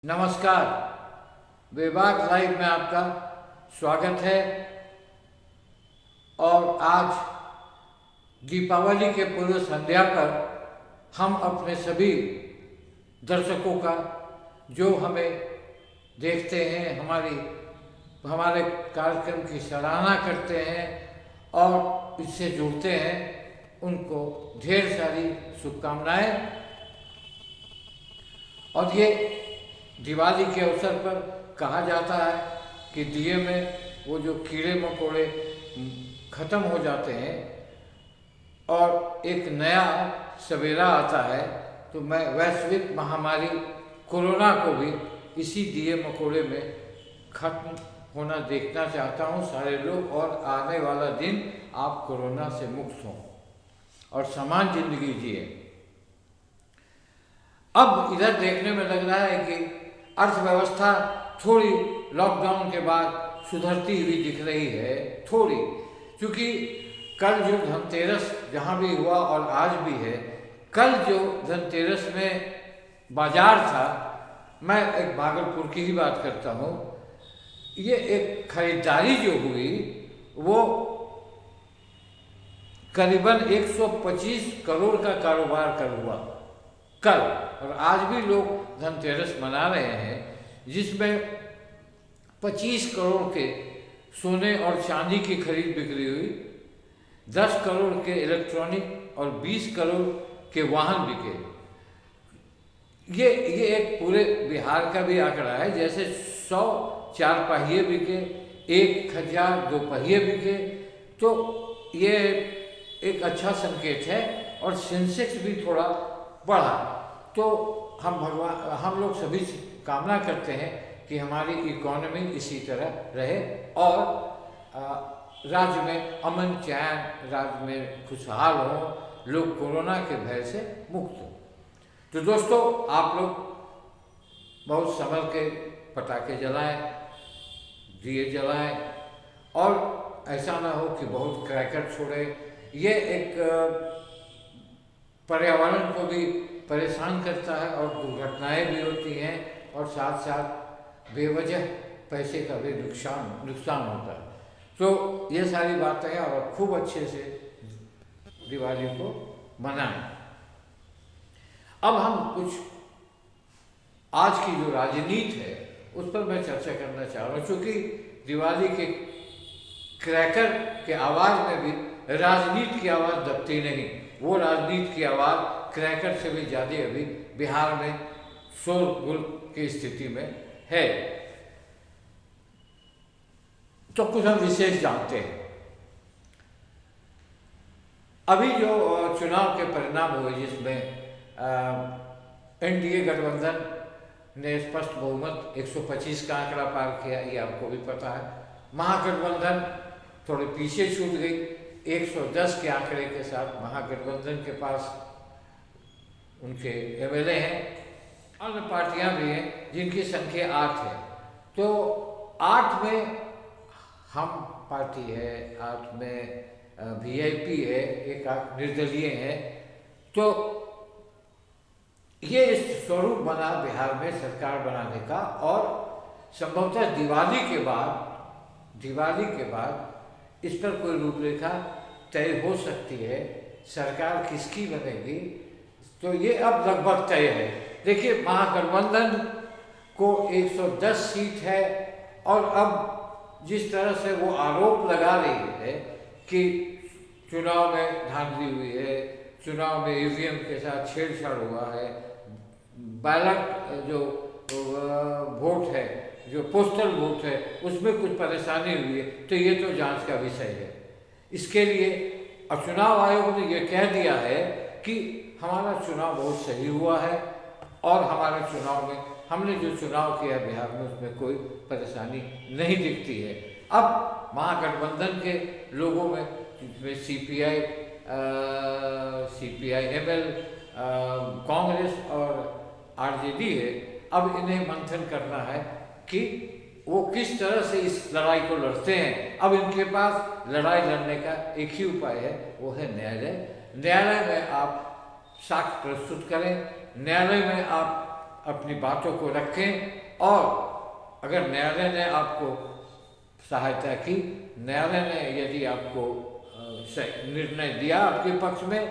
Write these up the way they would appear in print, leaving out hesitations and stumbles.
नमस्कार। विभाग लाइव में आपका स्वागत है। और आज दीपावली के पूर्व संध्या पर हम अपने सभी दर्शकों का, जो हमें देखते हैं, हमारे कार्यक्रम की सराहना करते हैं और इससे जुड़ते हैं, उनको ढेर सारी शुभकामनाएं। और ये दिवाली के अवसर पर कहा जाता है कि दिए में वो जो कीड़े मकोड़े खत्म हो जाते हैं और एक नया सवेरा आता है। तो मैं वैश्विक महामारी कोरोना को भी इसी दिए मकोड़े में खत्म होना देखना चाहता हूँ सारे लोग, और आने वाला दिन आप कोरोना से मुक्त हों और समान जिंदगी जिए। अब इधर देखने में लग रहा है कि अर्थव्यवस्था थोड़ी लॉकडाउन के बाद सुधरती हुई दिख रही है, थोड़ी, क्योंकि कल जो धनतेरस जहाँ भी हुआ और आज भी है, कल जो धनतेरस में बाजार था, मैं एक भागलपुर की ही बात करता हूँ, ये एक खरीदारी जो हुई वो करीबन 125 करोड़ का कारोबार कर हुआ कल। और आज भी लोग धनतेरस मना रहे हैं, जिसमें 25 करोड़ के सोने और चांदी की खरीद बिक्री हुई, 10 करोड़ के इलेक्ट्रॉनिक और 20 करोड़ के वाहन बिके। ये एक पूरे बिहार का भी आंकड़ा है। जैसे 100 चार पहिए बिके, 1000 दो पहिए बिके, तो ये एक अच्छा संकेत है। और सेंसेक्स भी थोड़ा बढ़ा। तो हम लोग सभी कामना करते हैं कि हमारी इकोनॉमी इसी तरह रहे और राज्य में अमन चैन, राज्य में खुशहाल हो, लोग कोरोना के भय से मुक्त हों। तो दोस्तों, आप लोग बहुत संभल के पटाखे जलाएं, दिए जलाएं, और ऐसा ना हो कि बहुत क्रैकर छोड़े। ये एक पर्यावरण को भी परेशान करता है और दुर्घटनाएं भी होती हैं, और साथ साथ बेवजह पैसे का भी नुकसान होता है। तो ये सारी बातें हैं, और खूब अच्छे से दिवाली को मनाएं। अब हम कुछ आज की जो राजनीति है उस पर मैं चर्चा करना चाह रहा हूँ, क्योंकि दिवाली के क्रैकर के आवाज़ में भी राजनीति की आवाज़ दबती नहीं। वो राजनीति की आवाज़ क्रैकर से भी ज़्यादा अभी बिहार में शोरगुल की स्थिति में है। तो कुछ हम विशेष जानते हैं। अभी जो चुनाव के परिणाम हुए, जिसमें एनडीए गठबंधन ने स्पष्ट बहुमत 125 का आंकड़ा पार किया, ये आपको भी पता है। महागठबंधन थोड़े पीछे छूट गई, 110 के आंकड़े के साथ महागठबंधन के पास उनके एमएलए हैं। अन्य पार्टियां भी हैं जिनकी संख्या 8 है। तो 8 में हम पार्टी है, 8 में वीआईपी है, एक निर्दलीय है। तो ये इस स्वरूप बना बिहार में सरकार बनाने का, और संभवतः दिवाली के बाद इस पर कोई रूपरेखा तय हो सकती है। सरकार किसकी बनेगी, तो ये अब लगभग तय है। देखिए, महागठबंधन को 110 सीट है, और अब जिस तरह से वो आरोप लगा रही है कि चुनाव में धांधली हुई है, चुनाव में ईवीएम के साथ छेड़छाड़ हुआ है, बैलेट जो वोट है, जो पोस्टल वोट है, उसमें कुछ परेशानी हुई है, तो ये तो जांच का विषय है। इसके लिए चुनाव आयोग ने यह कह दिया है कि हमारा चुनाव बहुत सही हुआ है, और हमारे चुनाव में हमने जो चुनाव किया बिहार में उसमें कोई परेशानी नहीं दिखती है। अब महागठबंधन के लोगों में, जिसमें सीपीआई-एमएल, कांग्रेस और आरजेडी है, अब इन्हें मंथन करना है कि वो किस तरह से इस लड़ाई को लड़ते हैं। अब इनके पास लड़ाई लड़ने का एक ही उपाय है, वो है न्यायालय। न्यायालय में आप साक्ष्य प्रस्तुत करें, न्यायालय में आप अपनी बातों को रखें और अगर न्यायालय ने आपको सहायता की, न्यायालय ने यदि आपको निर्णय दिया आपके पक्ष में,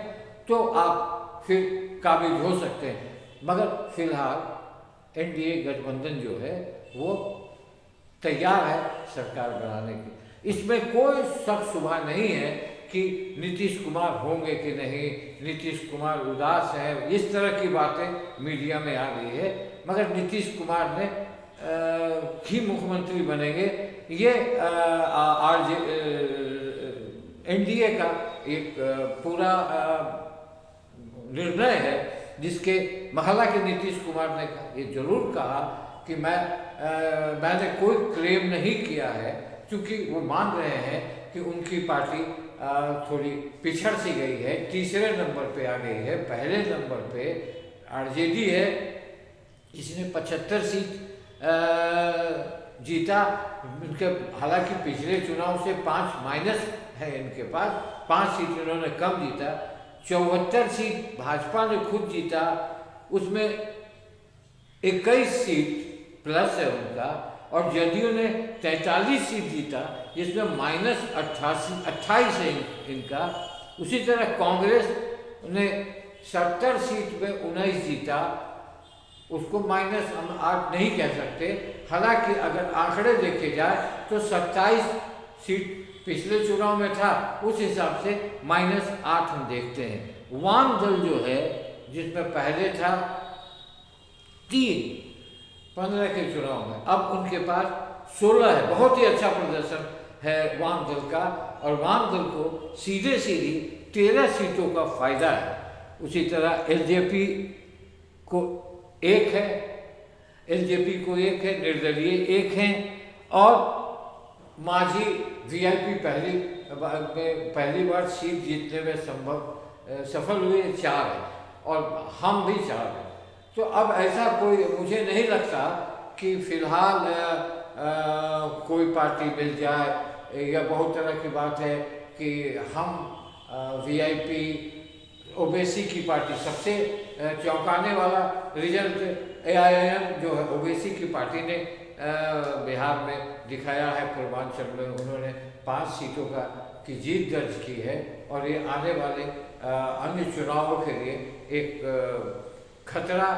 तो आप फिर काबिज हो सकते हैं। मगर फिलहाल एनडीए गठबंधन जो है वो तैयार है सरकार बनाने की। इसमें कोई शक शुबा नहीं है कि नीतीश कुमार होंगे कि नहीं, नीतीश कुमार उदास है, इस तरह की बातें मीडिया में आ रही है। मगर नीतीश कुमार ने ही मुख्यमंत्री बनेंगे, ये एनडीए का एक पूरा निर्णय है, जिसके हालांकि नीतीश कुमार ने ये जरूर कहा कि मैंने कोई क्लेम नहीं किया है, क्योंकि वो मान रहे हैं कि उनकी पार्टी थोड़ी पिछड़ सी गई है, तीसरे नंबर पे आ गई है। पहले नंबर पे आरजेडी है, इसने 75 सीट जीता। इनके हालांकि पिछले चुनाव से 5 माइनस है इनके पास, 5 सीट इन्होंने कम जीता। 74 सीट भाजपा ने खुद जीता, उसमें 21 सीट प्लस है उनका, और जदयू ने 43 सीट जीता, जिसमें माइनस 28 है इनका। उसी तरह कांग्रेस ने 70 सीट में 19 जीता, उसको माइनस हम 8 नहीं कह सकते। हालांकि अगर आंकड़े देखे जाए तो 27 सीट पिछले चुनाव में था, उस हिसाब से -8 हम देखते हैं। वाम दल जो है, जिसमें पहले था 15 के चुनाव में, अब उनके पास 16 है। बहुत ही अच्छा प्रदर्शन है वाम दल का, और वाम दल को सीधे 13 सीटों का फायदा है। उसी तरह एलजेपी को 1 है, निर्दलीय 1 हैं, और मांझी वीआईपी पहली बार सीट जीतने में सफल हुए 4 है, और हम भी 4 हैं। तो अब ऐसा कोई मुझे नहीं लगता कि फिलहाल कोई पार्टी मिल जाए, या बहुत तरह की बात है कि हम वीआईपी ओबीसी की पार्टी, सबसे चौंकाने वाला रिजल्ट एआईएम जो है ओबीसी की पार्टी ने बिहार में दिखाया है। पूर्वांचल में उन्होंने 5 सीटों की जीत दर्ज की है, और ये आने वाले अन्य चुनावों के लिए एक खतरा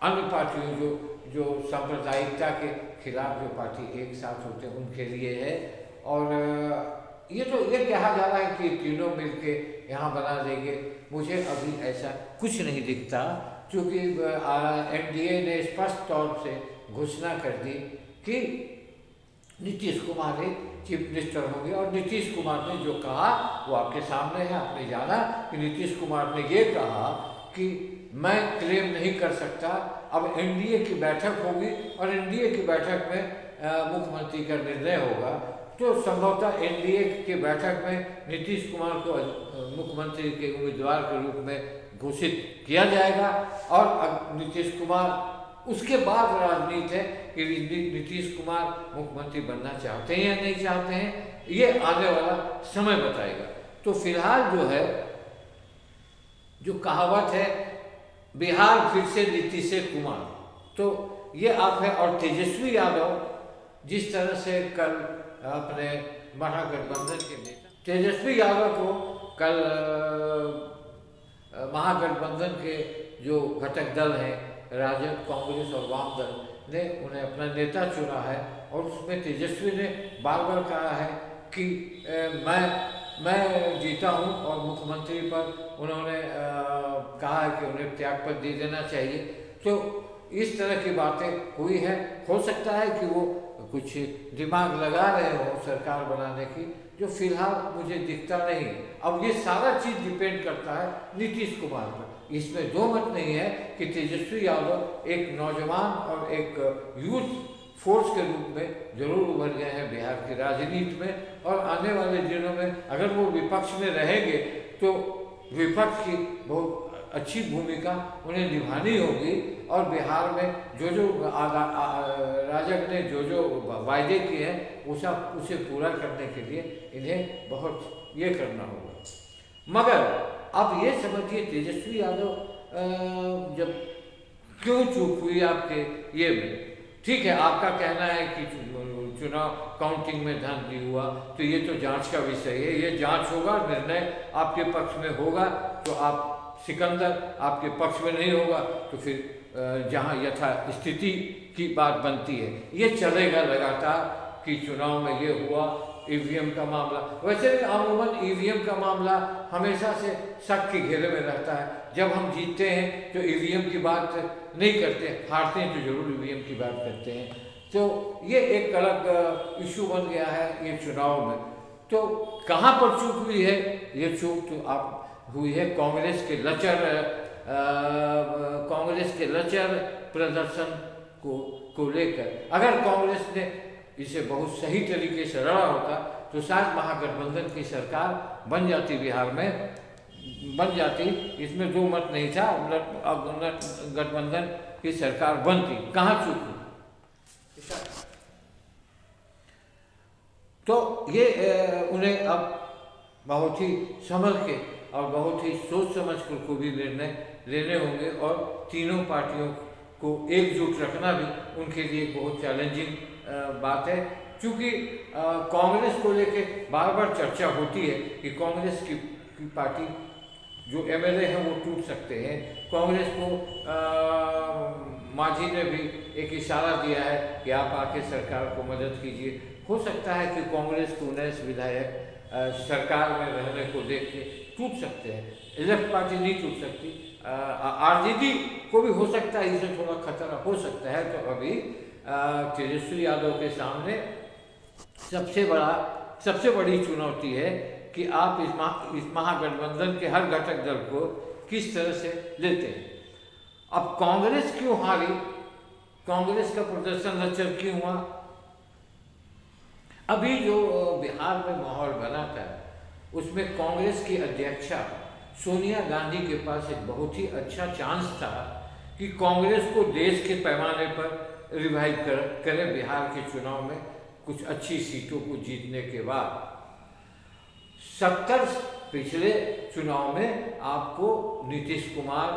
अन्य पार्टियों जो सांप्रदायिकता के खिलाफ जो पार्टी एक साथ होते हैं उनके लिए है। और ये कहा जा रहा है कि तीनों मिलके यहाँ बना देंगे। मुझे अभी ऐसा कुछ नहीं दिखता, क्योंकि एनडीए ने स्पष्ट तौर से घोषणा कर दी कि नीतीश कुमार ही चीफ मिनिस्टर होंगे, और नीतीश कुमार ने जो कहा वो आपके सामने है। आपने जाना कि नीतीश कुमार ने ये कहा कि मैं क्लेम नहीं कर सकता, अब एनडीए की बैठक होगी, और एनडीए की बैठक में मुख्यमंत्री का निर्णय होगा। तो संभवतः एनडीए की बैठक में नीतीश कुमार को मुख्यमंत्री के उम्मीदवार के रूप में घोषित किया जाएगा, और नीतीश कुमार, उसके बाद राजनीति है कि नीतीश कुमार मुख्यमंत्री बनना चाहते हैं या नहीं चाहते हैं, ये आने वाला समय बताएगा। तो फिलहाल जो है, जो कहावत है बिहार फिर से नीतीश कुमार, तो ये आप है। और तेजस्वी यादव जिस तरह से कल अपने महागठबंधन के नेता तेजस्वी यादव को कल महागठबंधन के जो घटक दल हैं, राजद, कांग्रेस और वाम दल ने उन्हें अपना नेता चुना है, और उसमें तेजस्वी ने बार बार कहा है कि मैं जीता हूं, और मुख्यमंत्री पर उन्होंने कहा है कि उन्हें त्यागपत्र दे देना चाहिए। तो इस तरह की बातें हुई हैं। हो सकता है कि वो कुछ दिमाग लगा रहे हो सरकार बनाने की, जो फिलहाल मुझे दिखता नहीं। अब ये सारा चीज़ डिपेंड करता है नीतीश कुमार पर। इसमें दो मत नहीं है कि तेजस्वी यादव एक नौजवान और एक यूथ फोर्स के रूप में जरूर उभर गए हैं बिहार की राजनीति में, और आने वाले दिनों में अगर वो विपक्ष में रहेंगे तो विपक्ष की बहुत अच्छी भूमिका उन्हें निभानी होगी, और बिहार में जो राजग ने जो वायदे किए हैं उसे पूरा करने के लिए इन्हें बहुत ये करना होगा। मगर अब ये समझिए, तेजस्वी यादव जब क्यों चूक हुई आपके ये में? ठीक है, आपका कहना है कि चुनाव काउंटिंग में धांधली हुआ, तो ये तो जांच का विषय है, ये जांच होगा, निर्णय आपके पक्ष में होगा तो आप सिकंदर, आपके पक्ष में नहीं होगा तो फिर जहां यथा स्थिति की बात बनती है ये चलेगा लगातार कि चुनाव में ये हुआ, ईवीएम का मामला। वैसे भी अमूमन ईवीएम का मामला हमेशा से शक के घेरे में रहता है। जब हम जीतते हैं तो ईवीएम की बात नहीं करते, हारते हैं तो जरूर ईवीएम की बात करते हैं। तो ये एक अलग इशू बन गया है ये चुनाव में। तो कहाँ पर चूक हुई है? ये चूक तो आप हुई है कांग्रेस के लचर प्रदर्शन को लेकर। अगर कांग्रेस ने इसे बहुत सही तरीके से लड़ा होता तो शायद महागठबंधन की सरकार बन जाती, बिहार में बन जाती, इसमें दो मत नहीं था, गठबंधन की सरकार बनती। कहाँ चूक हुई? तो ये उन्हें अब बहुत ही संभल के और बहुत ही सोच समझ कर को भी निर्णय लेने होंगे और तीनों पार्टियों को एकजुट रखना भी उनके लिए बहुत चैलेंजिंग बात है। क्योंकि कांग्रेस को लेके बार बार चर्चा होती है कि कांग्रेस की पार्टी जो एमएलए हैं वो टूट सकते हैं। कांग्रेस को मांझी ने भी एक इशारा दिया है कि आप आके सरकार को मदद कीजिए। हो सकता है कि कांग्रेस के 19 विधायक सरकार में रहने को देख के टूट सकते हैं। लेफ्ट पार्टी नहीं टूट सकती, आरजेडी को भी हो सकता है, इससे थोड़ा खतरा हो सकता है। तो अभी तेजस्वी यादव के सामने सबसे बड़ी चुनौती है कि आप इस महागठबंधन के हर घटक दल को किस तरह से लेते हैं। अब कांग्रेस क्यों हारी? कांग्रेस का प्रदर्शन लचर क्यों हुआ? अभी जो बिहार में माहौल बना था उसमें कांग्रेस की अध्यक्षा सोनिया गांधी के पास एक बहुत ही अच्छा चांस था कि कांग्रेस को देश के पैमाने पर रिवाइव करे बिहार के चुनाव में कुछ अच्छी सीटों को जीतने के बाद। 70 पिछले चुनाव में आपको नीतीश कुमार,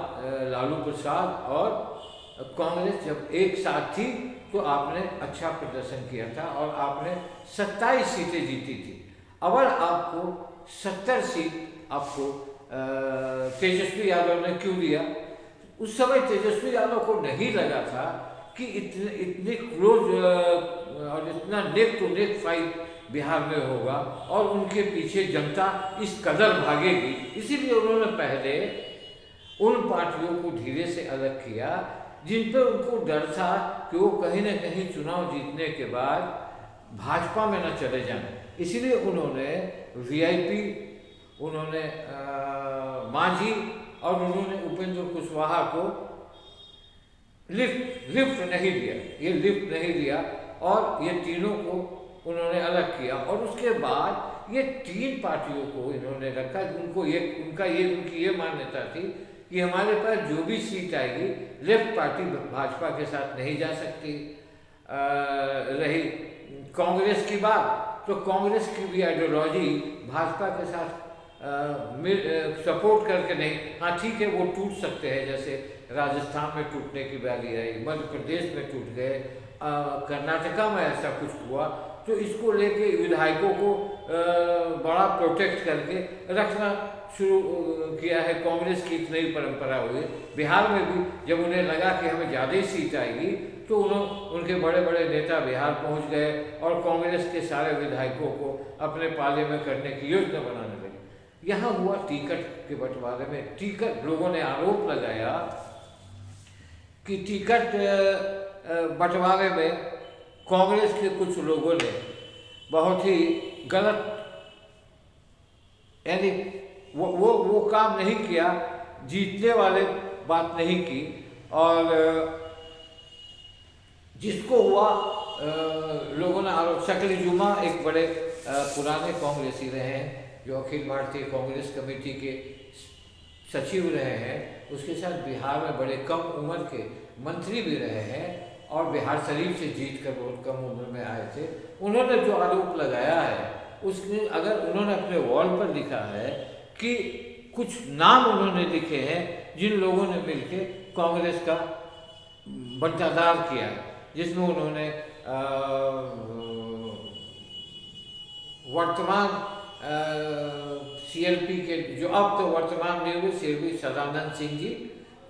लालू प्रसाद और कांग्रेस जब एक साथ थी तो आपने अच्छा प्रदर्शन किया था और आपने 27 सीटें जीती थी। अगर आपको 70 सीट आपको तेजस्वी यादव ने क्यों दिया? उस समय तेजस्वी यादव को नहीं लगा था कि इतने क्लोज और इतना neck to neck fight Bihar में होगा और उनके पीछे जनता इस कदर भागेगी। इसीलिए उन्होंने पहले उन पार्टियों को धीरे से अलग किया जिन पर उनको डर था कि वो कहीं ना कहीं चुनाव जीतने के बाद भाजपा में न चले जाएं। इसीलिए उन्होंने वीआईपी, उन्होंने मांझी और उन्होंने उपेंद्र कुशवाहा को लिफ्ट नहीं दिया। ये लिफ्ट नहीं दिया और ये तीनों को उन्होंने अलग किया और उसके बाद ये तीन पार्टियों को इन्होंने रखा। उनकी ये मान्यता थी कि हमारे पास जो भी सीट आएगी लेफ्ट पार्टी भाजपा के साथ नहीं जा सकती। रही कांग्रेस की बात, तो कांग्रेस की भी आइडियोलॉजी भाजपा के साथ सपोर्ट करके नहीं, हाँ ठीक है वो टूट सकते हैं, जैसे राजस्थान में टूटने की बारी आई, मध्य प्रदेश में टूट गए, कर्नाटका में ऐसा कुछ हुआ। तो इसको लेके विधायकों को बड़ा प्रोटेक्ट करके रखना शुरू किया है। कांग्रेस की एक नई परंपरा हुई बिहार में भी। जब उन्हें लगा कि हमें ज़्यादा ही सीट आएगी तो उनके बड़े बड़े नेता बिहार पहुंच गए और कांग्रेस के सारे विधायकों को अपने पाले में करने की योजना बनाने लगे। यहाँ हुआ टिकट के बंटवारे में। टिकट, लोगों ने आरोप लगाया कि टिकट बंटवारे में कांग्रेस के कुछ लोगों ने बहुत ही गलत, यानी वो काम नहीं किया, जीतने वाले बात नहीं की। और जिसको हुआ लोगों ने आरोप, शकील जुमा एक बड़े पुराने कांग्रेसी रहे हैं जो अखिल भारतीय कांग्रेस कमेटी के सचिव रहे हैं, उसके साथ बिहार में बड़े कम उम्र के मंत्री भी रहे हैं और बिहार शरीफ से जीत कर बहुत कम उम्र में आए थे। उन्होंने जो आरोप लगाया है उसमें अगर उन्होंने अपने वॉल पर लिखा है कि कुछ नाम उन्होंने लिखे हैं जिन लोगों ने मिलकर कांग्रेस का बंटाधार किया, जिसमें उन्होंने वर्तमान सीएलपी के, जो अब तो वर्तमान में हुए सीएलपी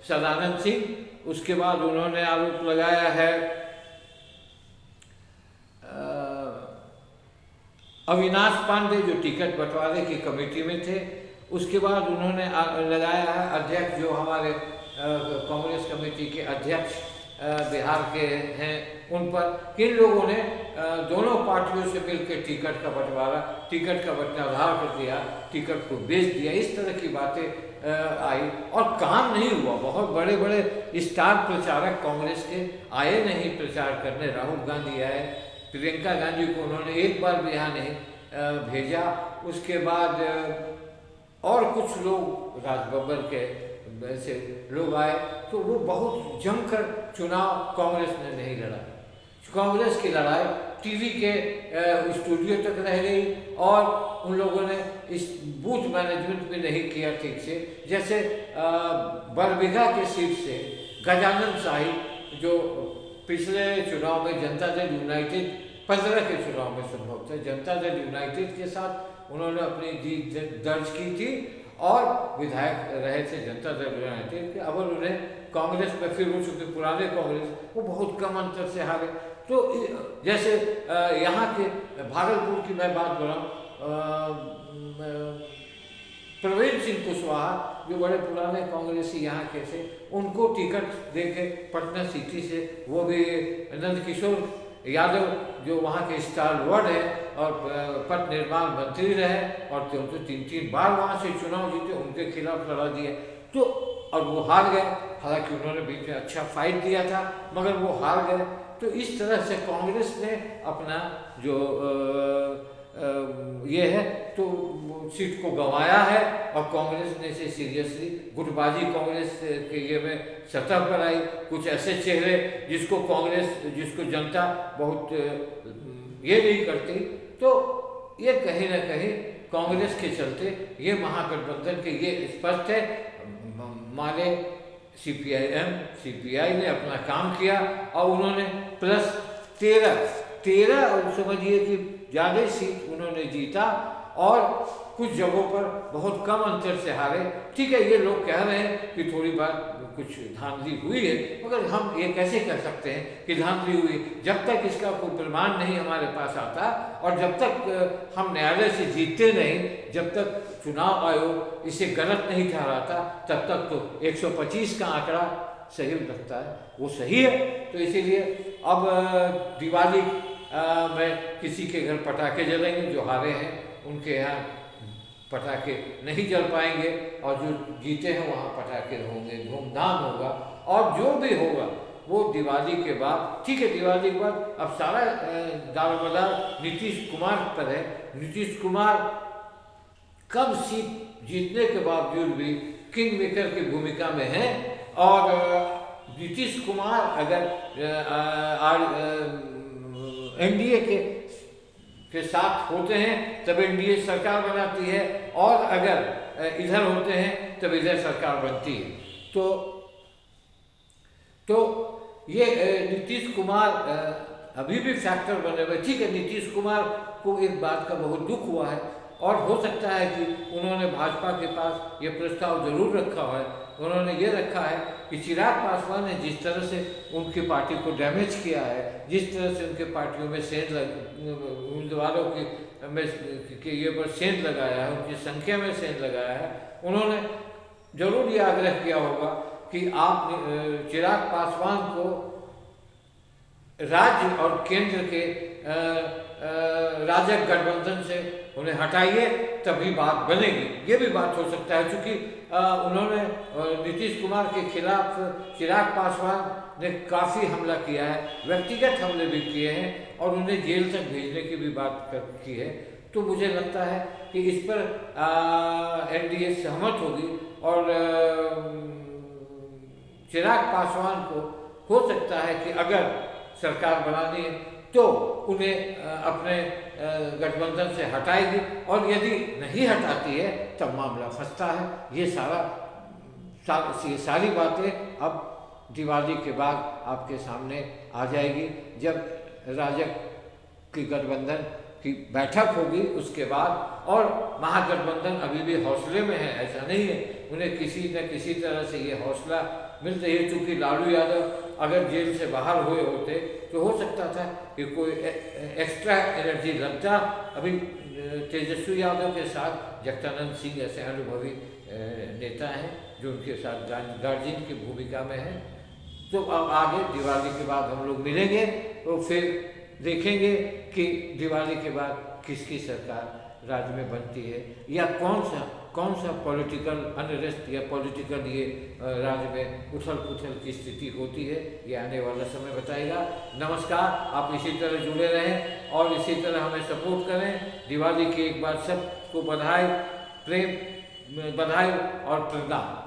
सदानंद सिंह, उसके बाद उन्होंने आरोप लगाया है अविनाश पांडे जो टिकट बंटवारे की कमेटी में थे, उसके बाद उन्होंने लगाया है अध्यक्ष जो हमारे कांग्रेस कमेटी के अध्यक्ष बिहार के हैं, उन पर किन लोगों ने दोनों पार्टियों से मिलकर टिकट का बंटवारा कर दिया, टिकट को बेच दिया, इस तरह की बातें आई और काम नहीं हुआ। बहुत बड़े बड़े स्टार प्रचारक कांग्रेस के आए नहीं प्रचार करने, राहुल गांधी आए, प्रियंका गांधी को उन्होंने एक बार भी यहाँ नहीं भेजा। उसके बाद और कुछ लोग राजबब्बर के ऐसे लोग आए, तो वो बहुत जमकर चुनाव कांग्रेस ने नहीं लड़ा। कांग्रेस की लड़ाई टीवी के स्टूडियो तक रह गई और उन लोगों ने इस बूथ मैनेजमेंट भी नहीं किया ठीक से। जैसे बरबीघा के सीट से गजानन शाही जो पिछले चुनाव में जनता दल यूनाइटेड 15 के चुनाव में संभव था, जनता दल यूनाइटेड के साथ उन्होंने अपनी जीत दर्ज की थी और विधायक रहे थे जनता दल यूनाइटेड के। अब उन्हें कांग्रेस में फिर हो चुके पुराने कांग्रेस, वो बहुत कम अंतर से हारे। तो जैसे यहाँ के भागलपुर की मैं बात करूँ, प्रवीण सिंह कुशवाहा जो बड़े पुराने कांग्रेसी यहाँ के थे, उनको टिकट देके पटना सिटी से, वो भी नंद किशोर यादव जो वहाँ के स्टारवर्ड है और पथ निर्माण मंत्री रहे और तो 3 बार वहाँ से चुनाव जीते, उनके खिलाफ लड़ा दिए। तो और वो हार गए, हालांकि उन्होंने बीच में अच्छा फाइट दिया था मगर वो हार गए। तो इस तरह से कांग्रेस ने अपना जो ये है तो सीट को गंवाया है और कांग्रेस ने इसे सीरियसली गुटबाजी कांग्रेस के ये में सतह पर आई। कुछ ऐसे चेहरे जिसको जनता बहुत ये नहीं करती, तो ये कहीं ना कहीं कांग्रेस के चलते ये महागठबंधन के ये स्पष्ट है। माने सीपीआई ने अपना काम किया और उन्होंने प्लस 13 और समझिए कि ज़्यादा सीट उन्होंने जीता और कुछ जगहों पर बहुत कम अंतर से हारे। ठीक है, ये लोग कह रहे हैं कि थोड़ी बात कुछ धांधली हुई है, मगर हम ये कैसे कह सकते हैं कि धांधली हुई जब तक इसका कोई प्रमाण नहीं हमारे पास आता और जब तक हम न्यायालय से जीतते नहीं, जब तक चुनाव आयोग इसे गलत नहीं ठहराता, तब तक तो 125 का आंकड़ा सही लगता है, वो सही है। तो इसीलिए अब दिवाली में किसी के घर पटाखे जलेंगे, जो हारे हैं उनके यहाँ पटाखे नहीं जल पाएंगे और जो जीते हैं वहाँ पटाखे होंगे, धूमधाम होगा। और जो भी होगा वो दिवाली के बाद, ठीक है, दिवाली के बाद अब सारा दारोमदार नीतीश कुमार पर है। नीतीश कुमार कम सीट जीतने के बावजूद भी किंग मेकर की भूमिका में है और नीतीश कुमार अगर एनडीए के साथ होते हैं तब एनडीए सरकार बनाती है और अगर इधर होते हैं तब इधर सरकार बनती है। तो ये नीतीश कुमार अभी भी फैक्टर बने हुए। ठीक है, नीतीश कुमार को एक बात का बहुत दुख हुआ है और हो सकता है कि उन्होंने भाजपा के पास ये प्रस्ताव जरूर रखा है। उन्होंने ये रखा है कि चिराग पासवान ने जिस तरह से उनकी पार्टी को डैमेज किया है, जिस तरह से उनके पार्टियों में उम्मीदवारों के ये पर सेंध लगाया है, उनकी संख्या में सेंध लगाया है, उन्होंने जरूर ये आग्रह किया होगा कि आप चिराग पासवान को राज्य और केंद्र के राजग गठबंधन से उन्हें हटाइए, तभी बात बनेगी। ये भी बात हो सकता है, क्योंकि उन्होंने नीतीश कुमार के खिलाफ चिराग पासवान ने काफ़ी हमला किया है, व्यक्तिगत हमले भी किए हैं और उन्हें जेल तक भेजने की भी बात की है। तो मुझे लगता है कि इस पर एनडीए सहमत होगी और चिराग पासवान को हो सकता है कि अगर सरकार बनानी है तो उन्हें अपने गठबंधन से हटाएगी और यदि नहीं हटाती है तब मामला फंसता है। ये सारी बातें अब दिवाली के बाद आपके सामने आ जाएगी। जब राजग की गठबंधन की बैठक होगी उसके बाद, और महागठबंधन अभी भी हौसले में है, ऐसा नहीं है, उन्हें किसी न किसी तरह से ये हौसला मिल रही है। चूँकि लालू यादव अगर जेल से बाहर हुए होते तो हो सकता था कि कोई एक्स्ट्रा एनर्जी लगता। अभी तेजस्वी यादव के साथ जगदानंद सिंह ऐसे अनुभवी नेता हैं जो उनके साथ गार्जियन की भूमिका में हैं। तो अब आगे दिवाली के बाद हम लोग मिलेंगे तो फिर देखेंगे कि दिवाली के बाद किसकी सरकार राज्य में बनती है, या कौन सा पॉलिटिकल अनरेस्ट या पॉलिटिकल ये राज्य में उथल पुथल की स्थिति होती है, ये आने वाला समय बताएगा। नमस्कार, आप इसी तरह जुड़े रहें और इसी तरह हमें सपोर्ट करें। दिवाली की एक बार सबको बधाई, प्रेम, बधाई और प्रणाम।